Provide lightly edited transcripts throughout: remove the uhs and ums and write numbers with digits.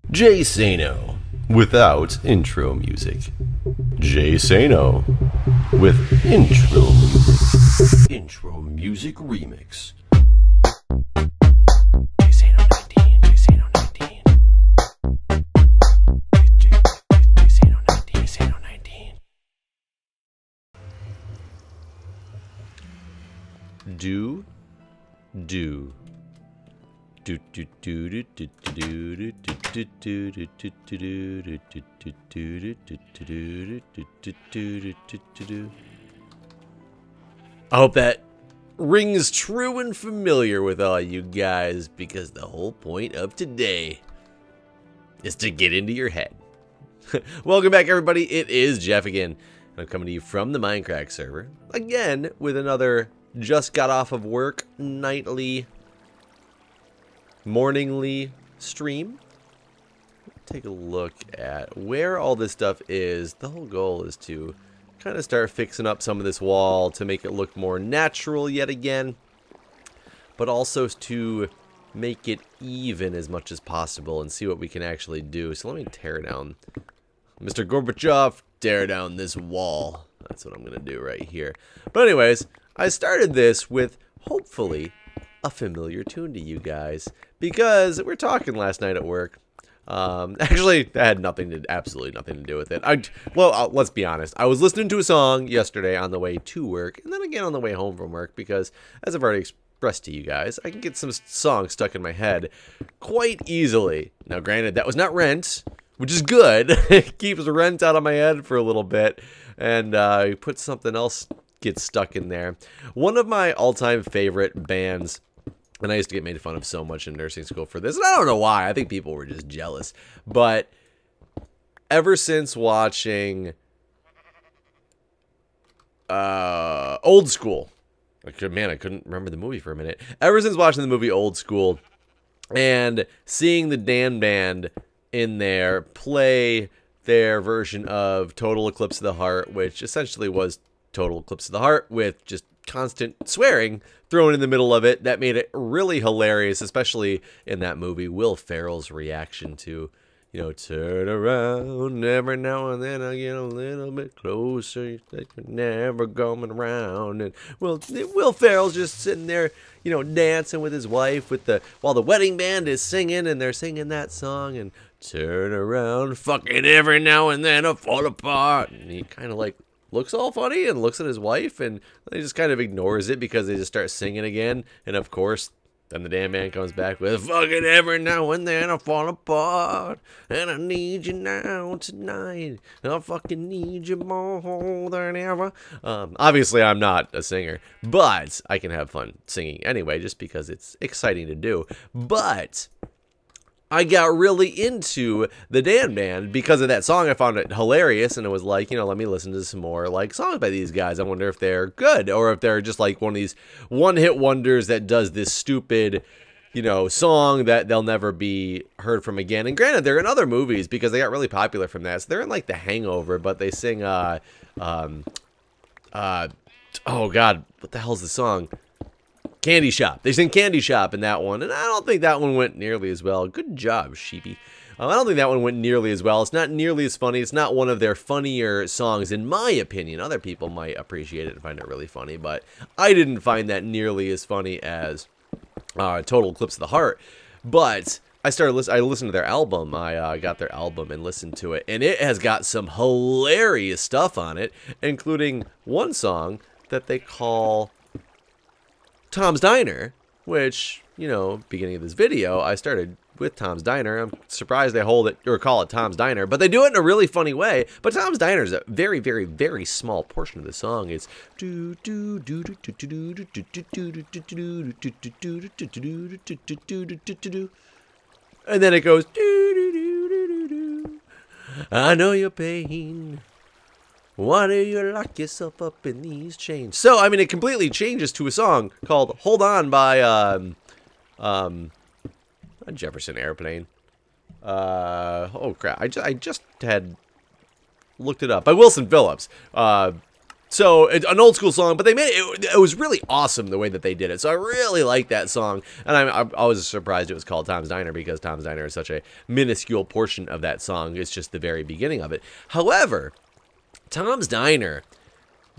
Jay Sano without intro music. Jay Sano with intro music. Intro music remix. Jay Sano 19, Jay Sano 19. Jay Sano 19, Jay Sano 19. Do. I hope that rings true and familiar with all you guys, because the whole point of today is to get into your head. Welcome back, everybody. It is Jeff again, and I'm coming to you from the Mindcrack server again with another just got off of work nightly morningly stream. Take a look at where all this stuff is. The whole goal is to kind of start fixing up some of this wall to make it look more natural yet again, but also to make it even as much as possible and see what we can actually do. So let me tear down, Mr. Gorbachev, tear down this wall. That's what I'm gonna do right here. But anyways, I started this with hopefully a familiar tune to you guys, because we're talking last night at work. Actually, that had absolutely nothing to do with it. Let's be honest. I was listening to a song yesterday on the way to work, and then again on the way home from work, because as I've already expressed to you guys, I can get some songs stuck in my head quite easily. Now, granted, that was not Rent, which is good. It keeps Rent out of my head for a little bit, and put something else gets stuck in there. One of my all-time favorite bands, and I used to get made fun of so much in nursing school for this, and I don't know why. I think people were just jealous. But ever since watching Old School, I couldn't remember the movie for a minute. Ever since watching the movie Old School and seeing the Dan Band in there play their version of Total Eclipse of the Heart, which essentially was Total Eclipse of the Heart with just constant swearing thrown in the middle of it, that made it really hilarious, especially in that movie. Will Ferrell's reaction to, you know, turn around every now and then I get a little bit closer, like we're never coming around. And Will Ferrell's just sitting there, you know, dancing with his wife while the wedding band is singing, and they're singing that song, and turn around, fucking every now and then I fall apart. And he kind of like looks all funny and looks at his wife, and he just kind of ignores it because they just start singing again. And of course, then the damn man comes back with fucking every now and then I fall apart, and I need you now tonight, I fucking need you more than ever. Obviously I'm not a singer, but I can have fun singing anyway, just because it's exciting to do. But I got really into the Dan Band because of that song. I found it hilarious, and it was like, you know, let me listen to some more like songs by these guys. I wonder if they're good, or if they're just like one of these one-hit wonders that does this stupid, you know, song that they'll never be heard from again. And granted, they're in other movies because they got really popular from that. So they're in like The Hangover, but they sing oh god, what the hell's the song? Candy Shop. They sing Candy Shop in that one, and I don't think that one went nearly as well. Good job, Sheepy. I don't think that one went nearly as well. It's not nearly as funny. It's not one of their funnier songs, in my opinion. Other people might appreciate it and find it really funny, but I didn't find that nearly as funny as Total Eclipse of the Heart. But I listened to their album. I got their album and listened to it, and it has got some hilarious stuff on it, including one song that they call Tom's Diner, which, you know, beginning of this video, I started with Tom's Diner. I'm surprised they call it Tom's Diner, but they do it in a really funny way. But Tom's Diner is a very, very, very small portion of the song. It's and then it goes I know your pain. Why do you lock yourself up in these chains? So, I mean, it completely changes to a song called Hold On by, Jefferson Airplane. Oh, crap. I just had looked it up. By Wilson Phillips. So it's an old school song, but they made it. It was really awesome the way that they did it. So I really like that song, and I was surprised it was called Tom's Diner because Tom's Diner is such a minuscule portion of that song. It's just the very beginning of it. However, Tom's Diner,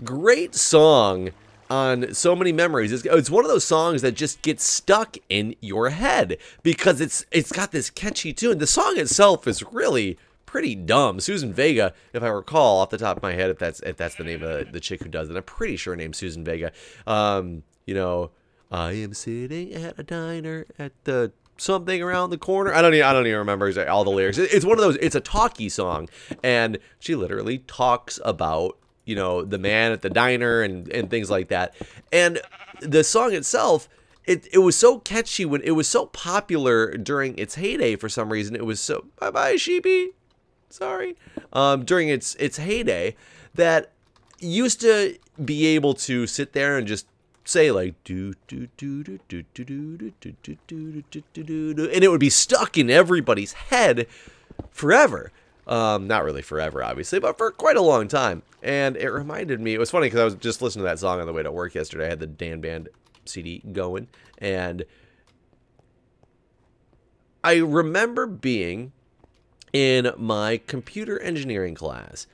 great song on so many memories. It's one of those songs that just gets stuck in your head because it's got this catchy tune. The song itself is really pretty dumb. Susan Vega, if I recall off the top of my head, if that's the name of the chick who does it, I'm pretty sure her name's Susan Vega. You know, I am sitting at a diner at the something around the corner. I don't even remember exactly all the lyrics. It's one of those. It's a talkie song, and she literally talks about, you know, the man at the diner and things like that. And the song itself, it was so catchy when it was so popular during its heyday. For some reason, it was so bye sheepy. Sorry. During its heyday, that used to be able to sit there and just say like do do do do do do do do do do do do do, and it would be stuck in everybody's head forever. Not really forever, obviously, but for quite a long time. And it reminded me, it was funny because I was just listening to that song on the way to work yesterday. I had the Dan Band CD going, and I remember being in my computer engineering class,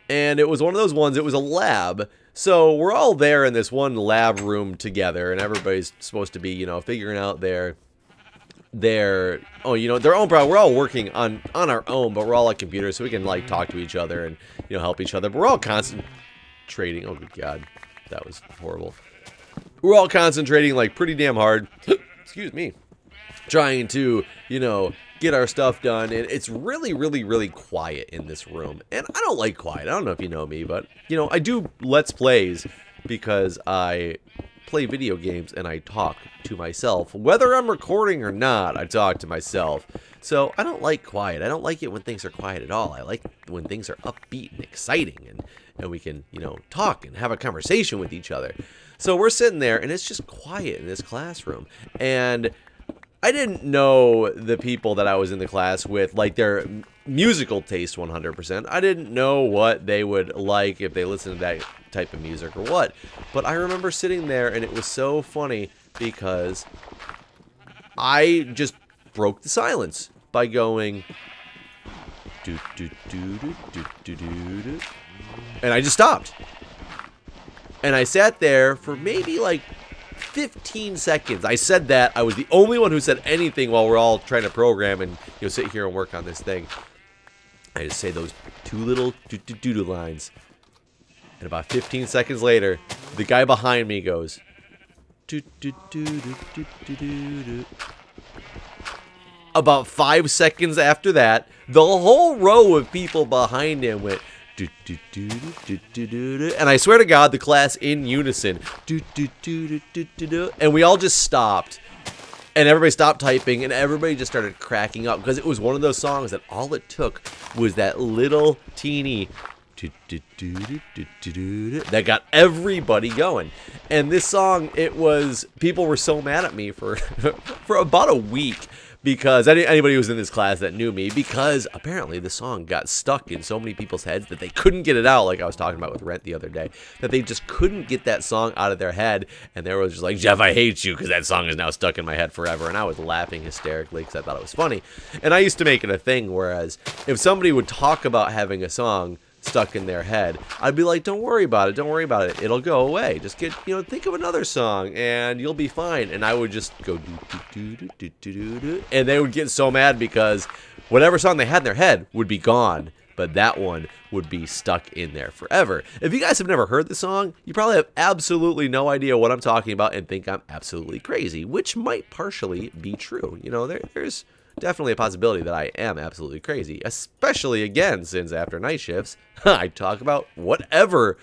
and it was one of those ones, it was a lab, so we're all there in this one lab room together, and everybody's supposed to be, you know, figuring out their their own problem. We're all working on our own, but we're all at computers, so we can like talk to each other and, you know, help each other. But we're all concentrating. Oh good God, that was horrible. We're all concentrating like pretty damn hard. Excuse me. Trying to, you know, get our stuff done, and it's really, really, really quiet in this room. And I don't like quiet. I don't know if you know me, but, you know, I do Let's Plays because I play video games and I talk to myself. Whether I'm recording or not, I talk to myself. So I don't like quiet. I don't like it when things are quiet at all. I like when things are upbeat and exciting, and we can, you know, talk and have a conversation with each other. So we're sitting there, and it's just quiet in this classroom. And I didn't know the people that I was in the class with, like, their musical taste 100%. I didn't know what they would like if they listened to that type of music or what. But I remember sitting there, and it was so funny because I just broke the silence by going do do do do do do do do, and I just stopped. And I sat there for maybe like 15 seconds. I said that. I was the only one who said anything while we're all trying to program and, you know, sit here and work on this thing. I just say those two little do-do-do-do lines. And about 15 seconds later, the guy behind me goes do-do-do-do-do-do-do-do. About 5 seconds after that, the whole row of people behind him went do, do, do, do, do, do, do. And I swear to God, the class in unison do, do, do, do, do, do, do. And we all just stopped, and everybody stopped typing, and everybody just started cracking up because it was one of those songs that all it took was that little teeny do, do, do, do, do, do, do, that got everybody going. And this song, it was, people were so mad at me for for about a week, because anybody who was in this class that knew me, because apparently the song got stuck in so many people's heads that they couldn't get it out, like I was talking about with Rent the other day, that they just couldn't get that song out of their head, and they were just like, Jeff, I hate you, because that song is now stuck in my head forever. And I was laughing hysterically because I thought it was funny. And I used to make it a thing, whereas if somebody would talk about having a song stuck in their head, I'd be like, don't worry about it, it'll go away, just get, you know, think of another song and you'll be fine. And I would just go do do do do do do do, and they would get so mad because whatever song they had in their head would be gone, but that one would be stuck in there forever. If you guys have never heard the song, you probably have absolutely no idea what I'm talking about and think I'm absolutely crazy, which might partially be true. You know, there's definitely a possibility that I am absolutely crazy, especially, again, since after night shifts, I talk about whatever,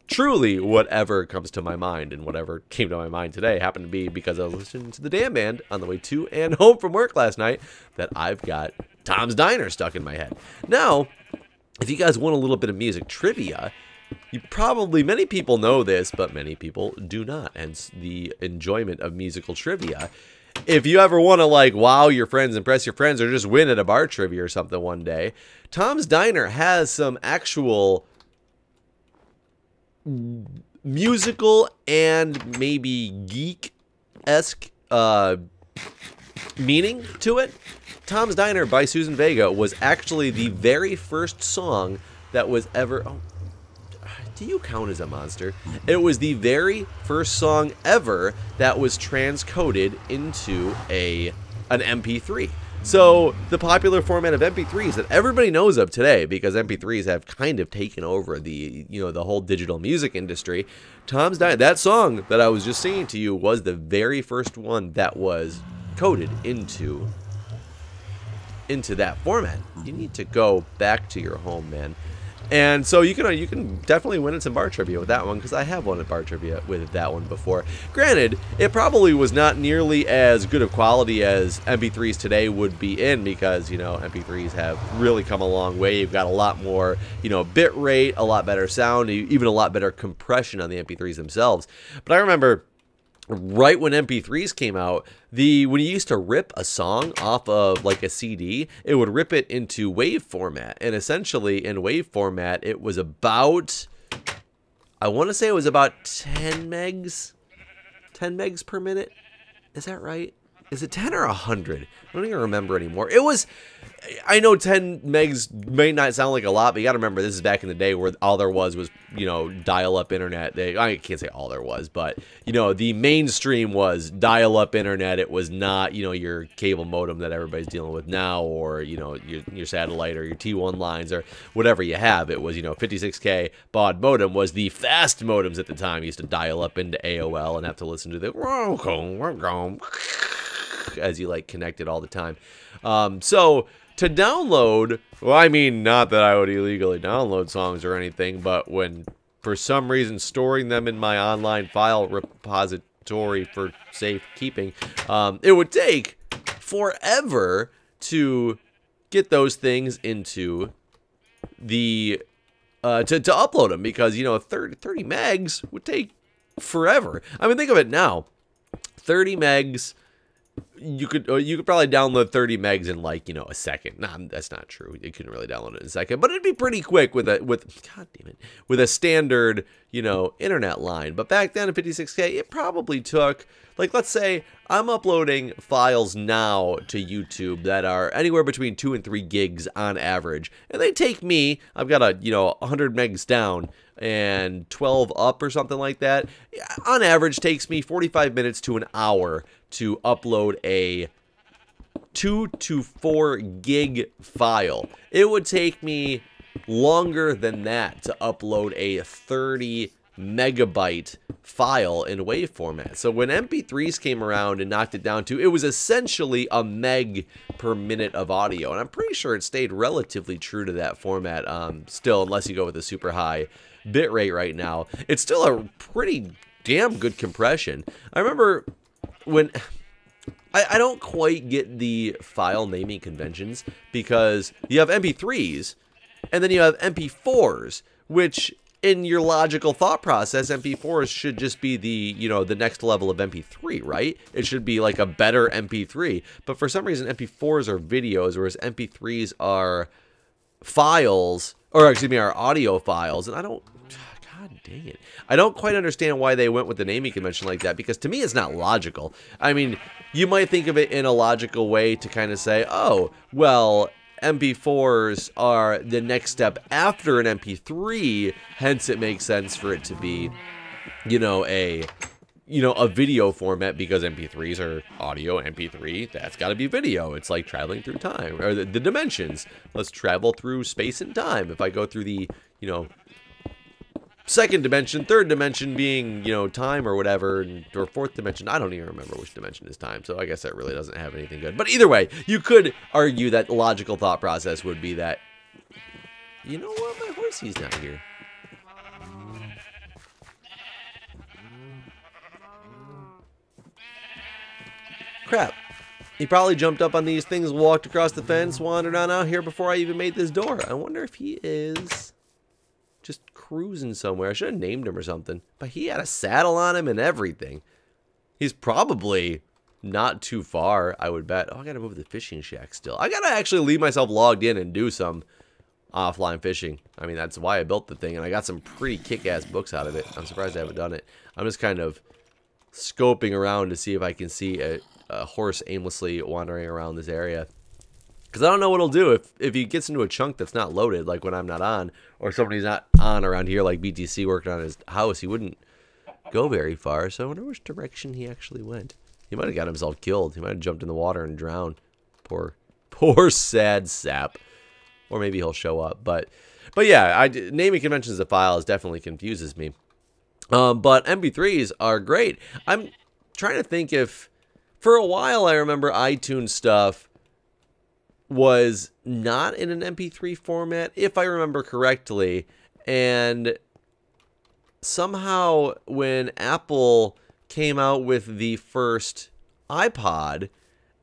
truly whatever comes to my mind, and whatever came to my mind today happened to be because I was listening to the damn band on the way to and home from work last night that I've got Tom's Diner stuck in my head. Now, if you guys want a little bit of music trivia, many people know this, but many people do not, hence the enjoyment of musical trivia. If you ever want to, like, wow your friends, impress your friends, or just win at a bar trivia or something one day, Tom's Diner has some actual musical and maybe geek-esque meaning to it. Tom's Diner by Susan Vega was actually the very first song that was ever... Oh, do you count as a monster? It was the very first song ever that was transcoded into an MP3. So the popular format of MP3s that everybody knows of today, because MP3s have kind of taken over the the whole digital music industry. Tom's Diner, that song that I was just singing to you, was the very first one that was coded into that format. You need to go back to your home, man. And so you can definitely win at some bar trivia with that one, because I have won at bar trivia with that one before. Granted, it probably was not nearly as good of quality as MP3s today would be in, because MP3s have really come a long way. You've got a lot more bit rate, a lot better sound, even a lot better compression on the MP3s themselves. But I remember right when MP3s came out, when you used to rip a song off of like a CD, it would rip it into WAV format. And essentially in WAV format, it was about, I want to say it was about 10 megs per minute. Is that right? Is it 10 or 100? I don't even remember anymore. It was, I know 10 megs may not sound like a lot, but you got to remember this is back in the day where all there was dial-up internet. I can't say all there was, but the mainstream was dial-up internet. It was not your cable modem that everybody's dealing with now, or your satellite or your T1 lines or whatever you have. It was 56K baud modem was the fast modems at the time. You used to dial up into AOL and have to listen to the as you connected all the time. So to download, well, I mean, not that I would illegally download songs or anything, but when for some reason storing them in my online file repository for safekeeping, it would take forever to get those things into the to upload them, because 30 megs would take forever. I mean, think of it now. 30 megs. You could probably download 30 megs in a second. Nah, that's not true. You couldn't really download it in a second, but it'd be pretty quick with a standard internet line. But back then at 56K, it probably took, let's say I'm uploading files now to YouTube that are anywhere between 2 and 3 gigs on average, and they take me, I've got 100 megs down and 12 up or something like that. On average, takes me 45 minutes to an hour to upload a 2 to 4 gig file. It would take me longer than that to upload a 30 megabyte file in WAV format. So when MP3s came around and knocked it down to, it was essentially a meg per minute of audio, and I'm pretty sure it stayed relatively true to that format still, unless you go with a super high bit rate right now. It's still a pretty damn good compression. I remember when I don't quite get the file naming conventions, because you have MP3s and then you have MP4s, which in your logical thought process, MP4s should just be the the next level of MP3, right? It should be like a better MP3. But for some reason, MP4s are videos, whereas MP3s are files, or excuse me, are audio files, and I don't. God dang it. I don't quite understand why they went with the naming convention like that, because to me it's not logical. I mean, you might think of it in a logical way to kind of say, oh, well, MP4s are the next step after an MP3, hence it makes sense for it to be, a video format, because MP3s are audio, MP3, that's got to be video. It's like traveling through time, or the dimensions. Let's travel through space and time. If I go through the, second dimension, third dimension being, time or whatever, or fourth dimension. I don't even remember which dimension is time, so I guess that really doesn't have anything good. But either way, you could argue that logical thought process would be that, you know what, my horsey's not here. Crap. He probably jumped up on these things, walked across the fence, wandered on out here before I even made this door. I wonder if he is just cruising somewhere. I should have named him or something. But he had a saddle on him and everything. He's probably not too far, I would bet. Oh, I gotta move the fishing shack still. I gotta actually leave myself logged in and do some offline fishing. I mean, that's why I built the thing, and I got some pretty kick-ass books out of it. I'm surprised I haven't done it. I'm just kind of scoping around to see if I can see a horse aimlessly wandering around this area. Because I don't know what he'll do if he gets into a chunk that's not loaded, like when I'm not on, or somebody's not on around here, like BTC working on his house. He wouldn't go very far, so I wonder which direction he actually went. He might have got himself killed. He might have jumped in the water and drowned. Poor sad sap. Or maybe he'll show up. But yeah, naming conventions of files definitely confuses me. But MP3s are great. I'm trying to think if, for a while I remember iTunes stuff was not in an MP3 format, if I remember correctly. And somehow when Apple came out with the first iPod,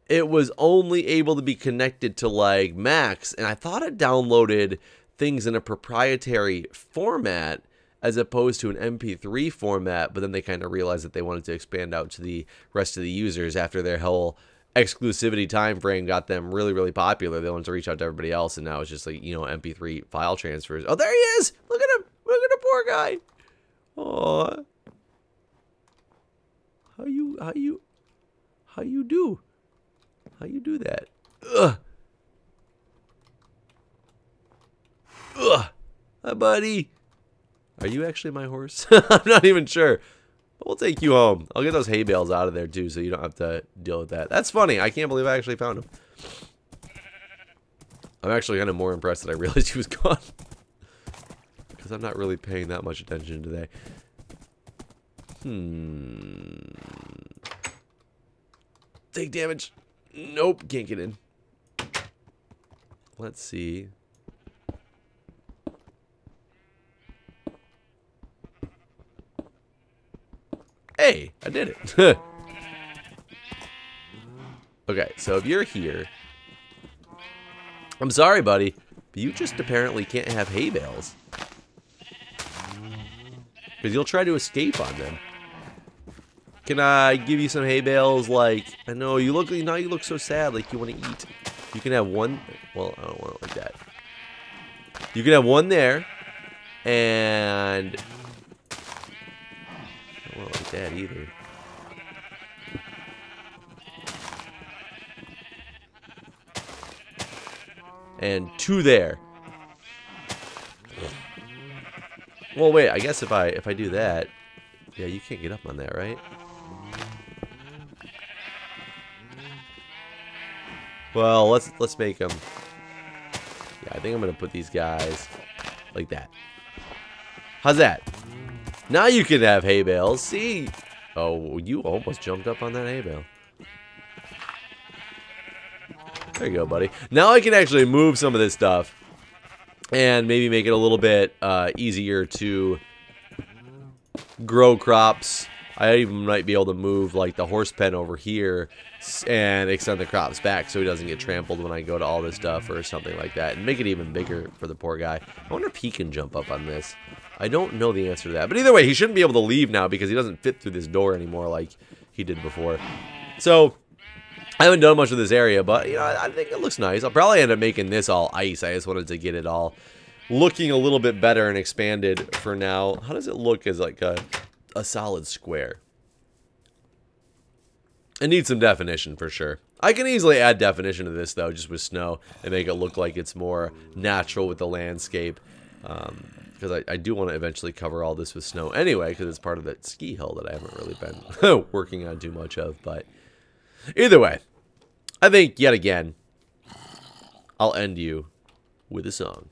it was only able to be connected to like Macs, and I thought it downloaded things in a proprietary format as opposed to an MP3 format, but then they kind of realized that they wanted to expand out to the rest of the users after their whole exclusivity time frame got them really, really popular. They wanted to reach out to everybody else, and now it's just like, you know, MP3 file transfers. Oh, there he is! Look at him! Look at the poor guy! Oh, how you do? How you do that? Ugh. Ugh. Hi, buddy. Are you actually my horse? I'm not even sure. But we'll take you home. I'll get those hay bales out of there, too, so you don't have to deal with that. That's funny. I can't believe I actually found him. I'm actually kind of more impressed that I realized he was gone. Because I'm not really paying that much attention today. Take damage. Nope, can't get in. Let's see. Hey, I did it. Okay, so if you're here, I'm sorry, buddy, but you just apparently can't have hay bales. Because you'll try to escape on them. Can I give you some hay bales? Like, I know you look, now you look so sad, like you want to eat. You can have one. Well, I don't want it like that. You can have one there, and I don't want it like that either. And two there. Well, wait. I guess if I do that, yeah, you can't get up on that, right? Well, let's make them. Yeah, I think I'm gonna put these guys like that. How's that? Now you can have hay bales. See? Oh, you almost jumped up on that hay bale. There you go, buddy. Now I can actually move some of this stuff and maybe make it a little bit easier to grow crops. I even might be able to move like the horse pen over here and extend the crops back so he doesn't get trampled when I go to all this stuff or something like that, and make it even bigger for the poor guy. I wonder if he can jump up on this. I don't know the answer to that, but either way, he shouldn't be able to leave now because he doesn't fit through this door anymore like he did before. So I haven't done much with this area, but you know, I think it looks nice. I'll probably end up making this all ice. I just wanted to get it all looking a little bit better and expanded for now. How does it look as like a solid square? It needs some definition for sure. I can easily add definition to this though, just with snow, and make it look like it's more natural with the landscape. Because I do want to eventually cover all this with snow anyway, because it's part of that ski hill that I haven't really been working on too much of. But either way, I think yet again, I'll end you with a song.